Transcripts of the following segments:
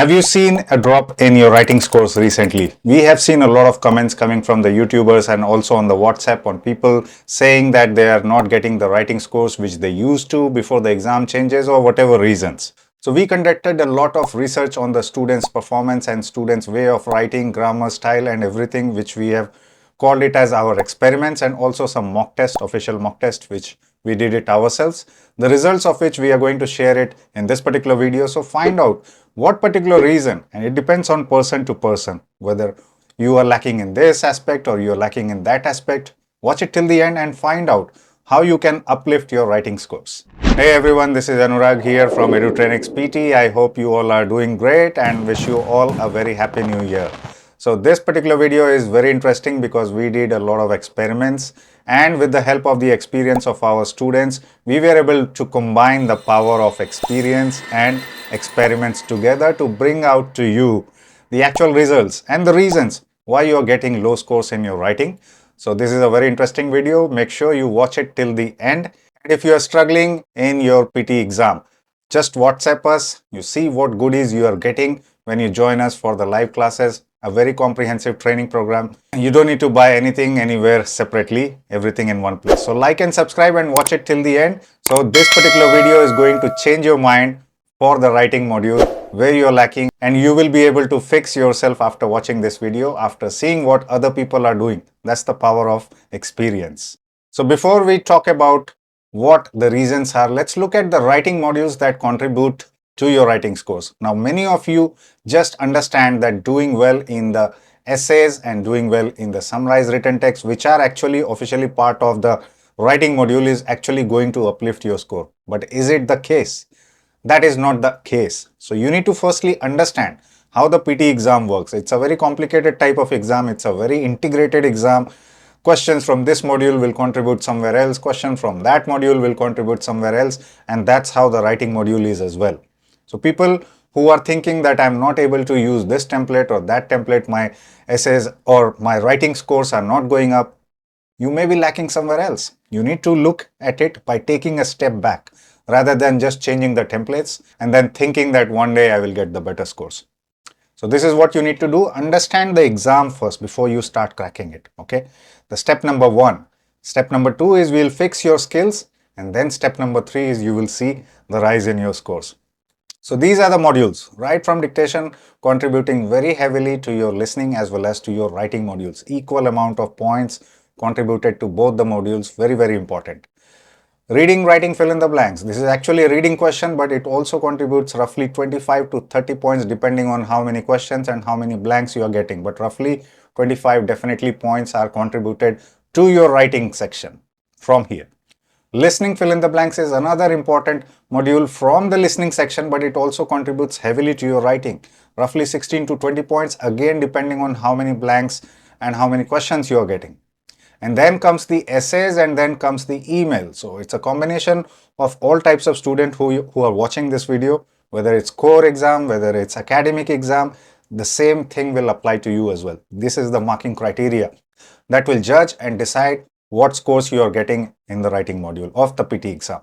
Have you seen a drop in your writing scores recently? We have seen a lot of comments coming from the YouTubers and also on the WhatsApp on people saying that they are not getting the writing scores which they used to before the exam changes or whatever reasons. So we conducted a lot of research on the students' performance and students' way of writing, grammar, style and everything, which we have called it as our experiments, and also some mock test, official mock test, which we did it ourselves. The results of which we are going to share it in this particular video. So find out what particular reason, and it depends on person to person, whether you are lacking in this aspect or you are lacking in that aspect. Watch it till the end and find out how you can uplift your writing scores. Hey everyone, this is Anurag here from Edutrainex PTE. I hope you all are doing great and wish you all a very happy new year. So this particular video is very interesting because we did a lot of experiments, and with the help of the experience of our students, we were able to combine the power of experience and experiments together to bring out to you the actual results and the reasons why you are getting low scores in your writing. So this is a very interesting video. Make sure you watch it till the end. And if you are struggling in your PT exam, just WhatsApp us. You see what goodies you are getting when you join us for the live classes, a very comprehensive training program. You don't need to buy anything anywhere separately, everything in one place. So like and subscribe and watch it till the end. So this particular video is going to change your mind for the writing module where you're lacking, and you will be able to fix yourself after watching this video, after seeing what other people are doing. That's the power of experience. So before we talk about what the reasons are, let's look at the writing modules that contribute to your writing scores. Now, many of you just understand that doing well in the essays and doing well in the summarized written text, which are actually officially part of the writing module, is actually going to uplift your score. But is it the case? That is not the case. So you need to firstly understand how the PT exam works. It's a very complicated type of exam. It's a very integrated exam. Questions from this module will contribute somewhere else. Questions from that module will contribute somewhere else. And that's how the writing module is as well. So people who are thinking that I'm not able to use this template or that template, my essays or my writing scores are not going up, you may be lacking somewhere else. You need to look at it by taking a step back rather than just changing the templates and then thinking that one day I will get the better scores. So this is what you need to do. Understand the exam first before you start cracking it. Okay. The step number 1. Step number 2 is we'll fix your skills, and then step number 3 is you will see the rise in your scores. So these are the modules, right from dictation, contributing very heavily to your listening as well as to your writing modules. Equal amount of points contributed to both the modules. Very, very important. Reading, writing, fill in the blanks. This is actually a reading question, but it also contributes roughly 25 to 30 points depending on how many questions and how many blanks you are getting. But roughly 25 definitely points are contributed to your writing section from here. Listening, fill in the blanks is another important module from the listening section, but it also contributes heavily to your writing. Roughly 16 to 20 points, again depending on how many blanks and how many questions you are getting. And then comes the essays, and then comes the email. So it's a combination of all types of students who are watching this video, whether it's core exam, whether it's academic exam, the same thing will apply to you as well. This is the marking criteria that will judge and decide what scores you are getting in the writing module of the PT exam.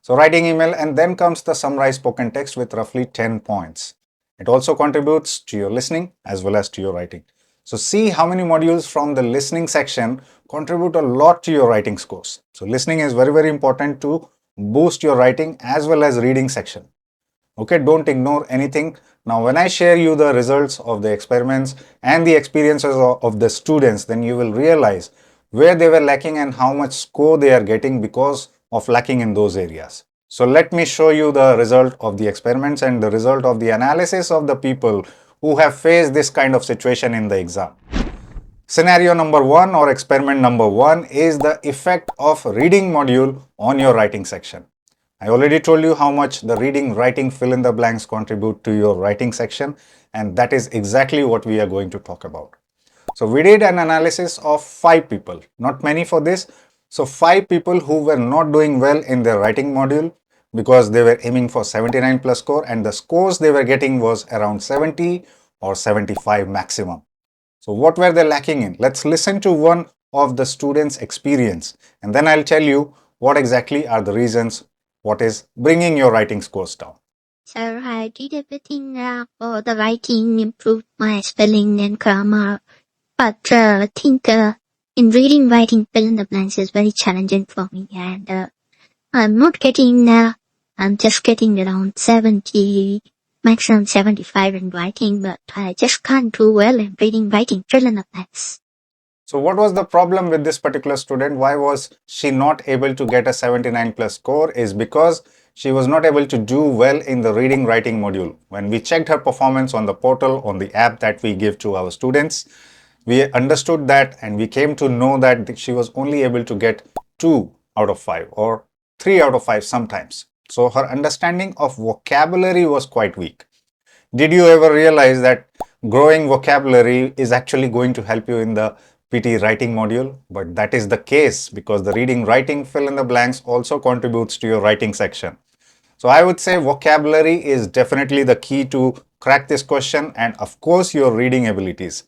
So writing, email, and then comes the summarized spoken text with roughly 10 points. It also contributes to your listening as well as to your writing. So see how many modules from the listening section contribute a lot to your writing scores. So listening is very, very important to boost your writing as well as reading section. Okay, don't ignore anything. Now, when I share you the results of the experiments and the experiences of the students, then you will realize where they were lacking and how much score they are getting because of lacking in those areas. So let me show you the result of the experiments and the result of the analysis of the people who have faced this kind of situation in the exam. Scenario number 1 or experiment number 1 is the effect of reading module on your writing section. I already told you how much the reading, writing, fill in the blanks contribute to your writing section, and that is exactly what we are going to talk about. So we did an analysis of 5 people, not many for this. So 5 people who were not doing well in their writing module because they were aiming for 79 plus score, and the scores they were getting was around 70 or 75 maximum. So what were they lacking in? Let's listen to one of the students' experience, and then I'll tell you what exactly are the reasons, what is bringing your writing scores down. So I did everything for the writing, improved my spelling and grammar. But I think in reading, writing, fill in the blanks is very challenging for me. And I'm not getting, I'm just getting around 70, maximum 75 in writing, but I just can't do well in reading, writing, fill in the blanks. So what was the problem with this particular student? Why was she not able to get a 79 plus score? Is because she was not able to do well in the reading writing module. When we checked her performance on the portal, on the app that we give to our students, we understood that and we came to know that she was only able to get 2 out of 5 or 3 out of 5 sometimes. So her understanding of vocabulary was quite weak. Did you ever realize that growing vocabulary is actually going to help you in the PTE writing module? But that is the case because the reading, writing, fill in the blanks also contributes to your writing section. So I would say vocabulary is definitely the key to crack this question, and of course your reading abilities.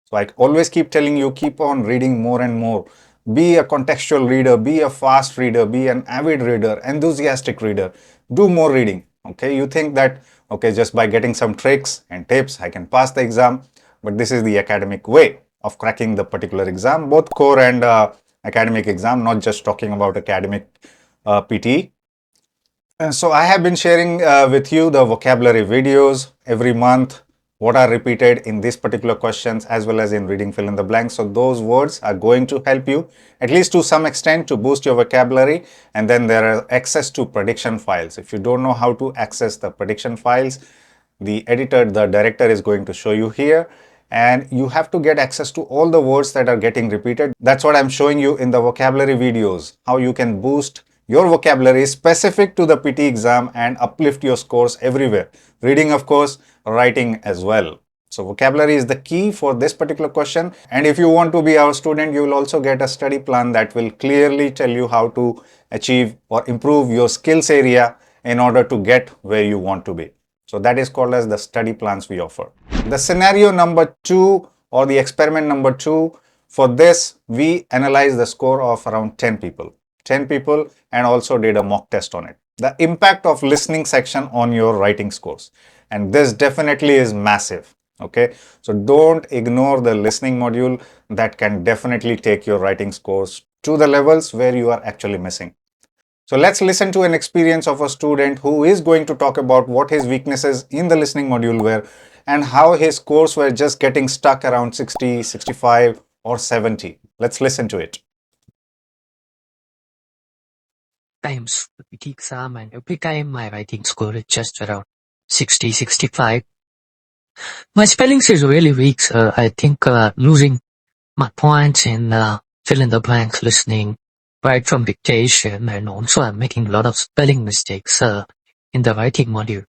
So I always keep telling you, keep on reading more and more. Be a contextual reader, be a fast reader, be an avid reader, enthusiastic reader. Do more reading. Okay, you think that, okay, just by getting some tricks and tips, I can pass the exam. But this is the academic way of cracking the particular exam, both core and academic exam, not just talking about academic PTE. So I have been sharing with you the vocabulary videos every month, what are repeated in these particular questions as well as in reading fill in the blanks. So those words are going to help you at least to some extent to boost your vocabulary. And then there are access to prediction files. If you don't know how to access the prediction files, the editor, the director is going to show you here. And you have to get access to all the words that are getting repeated. That's what I'm showing you in the vocabulary videos, how you can boost your vocabulary specific to the PT exam and uplift your scores everywhere. Reading, of course, writing as well. So vocabulary is the key for this particular question. And if you want to be our student, you will also get a study plan that will clearly tell you how to achieve or improve your skills area in order to get where you want to be. So that is called as the study plans we offer. The scenario number 2 or the experiment number 2, for this, we analyzed the score of around 10 people. 10 people and also did a mock test on it. The impact of listening section on your writing scores. And this definitely is massive. Okay, so don't ignore the listening module. That can definitely take your writing scores to the levels where you are actually missing. So let's listen to an experience of a student who is going to talk about what his weaknesses in the listening module were and how his scores were just getting stuck around 60, 65 or 70. Let's listen to it. Times the PT exam, and every time my writing score is just around 60, 65. My spellings is really weak, so I think losing my points in fill in the blanks listening, right from dictation, and also I'm making a lot of spelling mistakes in the writing module.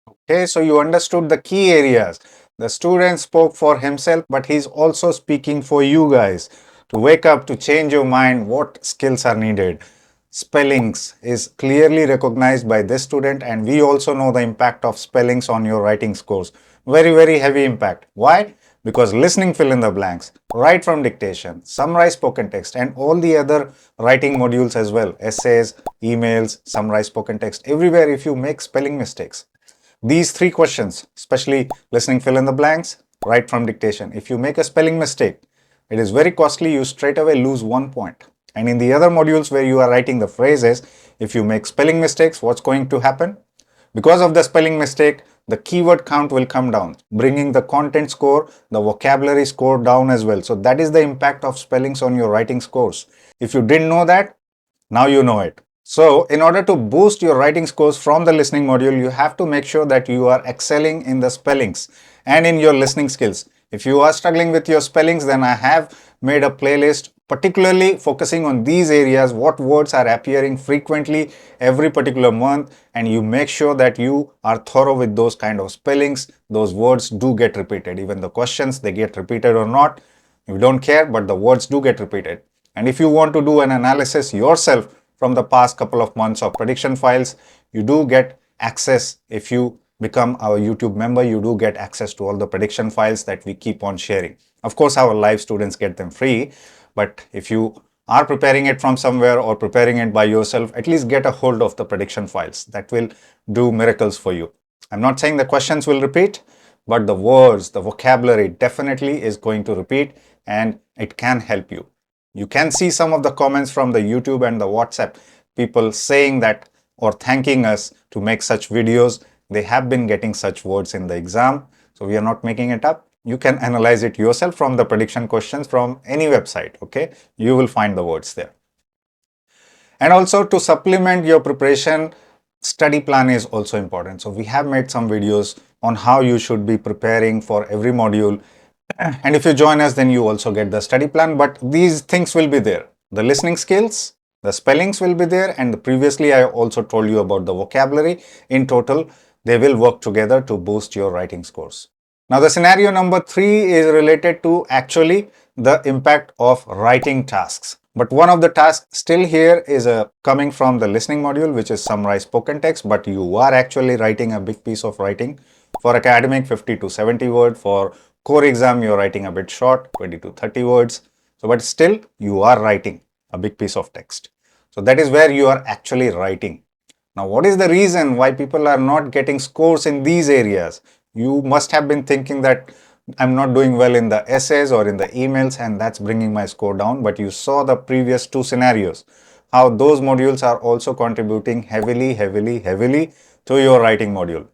Okay, so you understood the key areas. The student spoke for himself, but he's also speaking for you guys to wake up, to change your mind, what skills are needed. Spellings is clearly recognized by this student, and we also know the impact of spellings on your writing scores. Very, very heavy impact. Why? Because listening fill in the blanks, write from dictation, summarize spoken text, and all the other writing modules as well, essays, emails, summarize spoken text, everywhere if you make spelling mistakes. These 3 questions, especially listening fill in the blanks, write from dictation, if you make a spelling mistake, it is very costly. You straight away lose 1 point. And in the other modules where you are writing the phrases, if you make spelling mistakes, what's going to happen? Because of the spelling mistake, the keyword count will come down, bringing the content score, the vocabulary score down as well. So that is the impact of spellings on your writing scores. If you didn't know that, now you know it. So in order to boost your writing scores from the listening module, you have to make sure that you are excelling in the spellings and in your listening skills. If you are struggling with your spellings, then I have made a playlist particularly focusing on these areas, what words are appearing frequently every particular month, and you make sure that you are thorough with those kind of spellings. Those words do get repeated. Even the questions, they get repeated or not, you don't care, but the words do get repeated. And if you want to do an analysis yourself from the past couple of months of prediction files, you do get access. If you become our YouTube member, you do get access to all the prediction files that we keep on sharing. Of course, our live students get them free, but if you are preparing it from somewhere or preparing it by yourself, at least get a hold of the prediction files. That will do miracles for you. I'm not saying the questions will repeat, but the words, the vocabulary definitely is going to repeat, and it can help you. You can see some of the comments from the YouTube and the WhatsApp, people saying that or thanking us to make such videos. They have been getting such words in the exam. So we are not making it up. You can analyze it yourself from the prediction questions from any website. Okay, you will find the words there. And also, to supplement your preparation, study plan is also important. So we have made some videos on how you should be preparing for every module. And if you join us, then you also get the study plan. But these things will be there. The listening skills, the spellings will be there. And previously, I also told you about the vocabulary. In total, they will work together to boost your writing scores. Now, the scenario number 3 is related to actually the impact of writing tasks. But one of the tasks still here is coming from the listening module, which is summarize spoken text. But you are actually writing a big piece of writing. For academic, 50 to 70 word. For core exam, you're writing a bit short, 20 to 30 words. So, but still you are writing a big piece of text. So that is where you are actually writing. Now, what is the reason why people are not getting scores in these areas? You must have been thinking that I'm not doing well in the essays or in the emails, and that's bringing my score down. But you saw the previous 2 scenarios, how those modules are also contributing heavily to your writing module.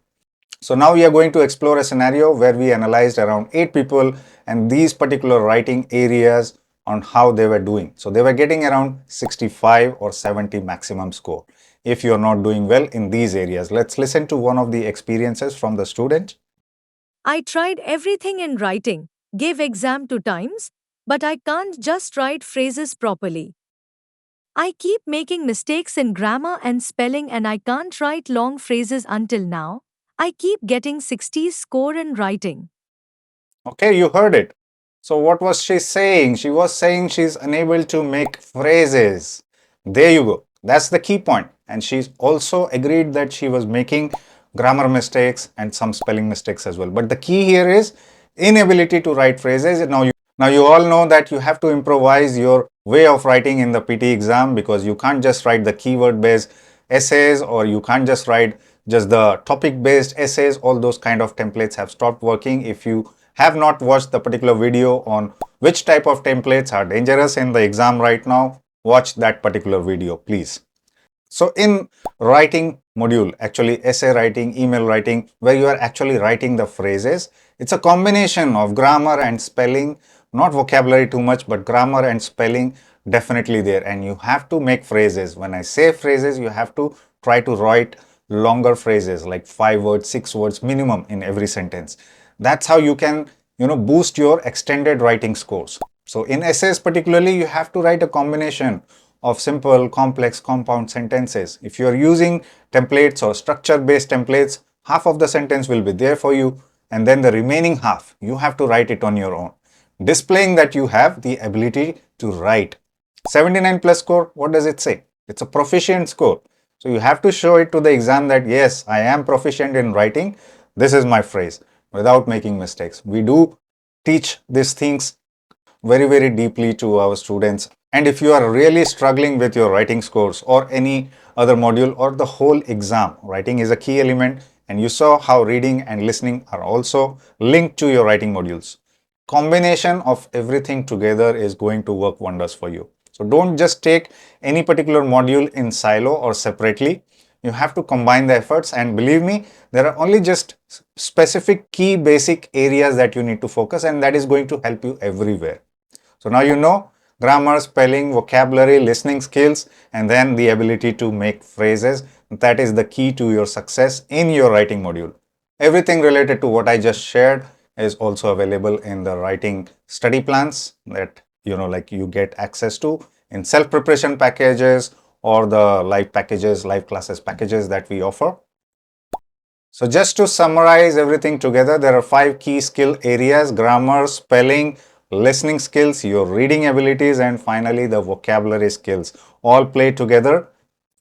So now we are going to explore a scenario where we analyzed around 8 people and these particular writing areas on how they were doing. So they were getting around 65 or 70 maximum score if you're not doing well in these areas. Let's listen to one of the experiences from the student. I tried everything in writing, gave exam 2 times, but I can't just write phrases properly. I keep making mistakes in grammar and spelling and I can't write long phrases until now. I keep getting 60 score in writing. Okay, you heard it. So what was she saying? She was saying she's unable to make phrases. There you go. That's the key point. And she's also agreed that she was making grammar mistakes and some spelling mistakes as well. But the key here is inability to write phrases. Now you all know that you have to improvise your way of writing in the PT exam, because you can't just write the keyword based essays, or you can't just write just the topic based essays. All those kind of templates have stopped working. If you have not watched the particular video on which type of templates are dangerous in the exam right now, watch that particular video, please. So in writing module, actually essay writing, email writing, where you are actually writing the phrases, it's a combination of grammar and spelling, not vocabulary too much, but grammar and spelling definitely there. And you have to make phrases. When I say phrases, you have to try to write longer phrases like 5 words, 6 words minimum in every sentence. That's how you can, boost your extended writing scores. So in essays particularly, you have to write a combination of simple, complex, compound sentences. If you are using templates or structure-based templates, half of the sentence will be there for you, and then the remaining half, you have to write it on your own, displaying that you have the ability to write. 79 plus score, what does it say? It's a proficient score. So you have to show it to the exam that yes, I am proficient in writing. This is my phrase, without making mistakes. We do teach these things very deeply to our students. And if you are really struggling with your writing scores or any other module or the whole exam, writing is a key element, and you saw how reading and listening are also linked to your writing modules. Combination of everything together is going to work wonders for you. So don't just take any particular module in silo or separately. You have to combine the efforts, and believe me, there are only just specific key basic areas that you need to focus, and that is going to help you everywhere. So now you know grammar, spelling, vocabulary, listening skills, and then the ability to make phrases. That is the key to your success in your writing module. Everything related to what I just shared is also available in the writing study plans that like you get access to in self-preparation packages or the live packages, live classes packages that we offer. So just to summarize everything together, there are 5 key skill areas: grammar, spelling, listening skills, your reading abilities, and finally the vocabulary skills. All play together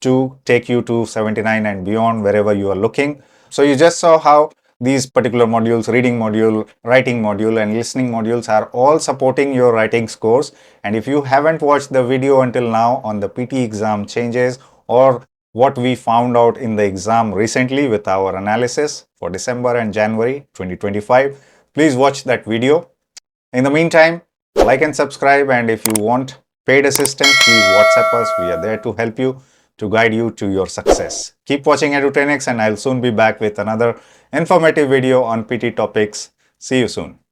to take you to 79 and beyond wherever you are looking. So you just saw how these particular modules, reading module, writing module, and listening modules are all supporting your writing scores. And if you haven't watched the video until now on the PTE exam changes or what we found out in the exam recently with our analysis for December and January 2025, please watch that video. In the meantime, like and subscribe, and if you want paid assistance, please WhatsApp us. We are there to help you, to guide you to your success. Keep watching Edutrainex, and I'll soon be back with another informative video on PT topics. See you soon.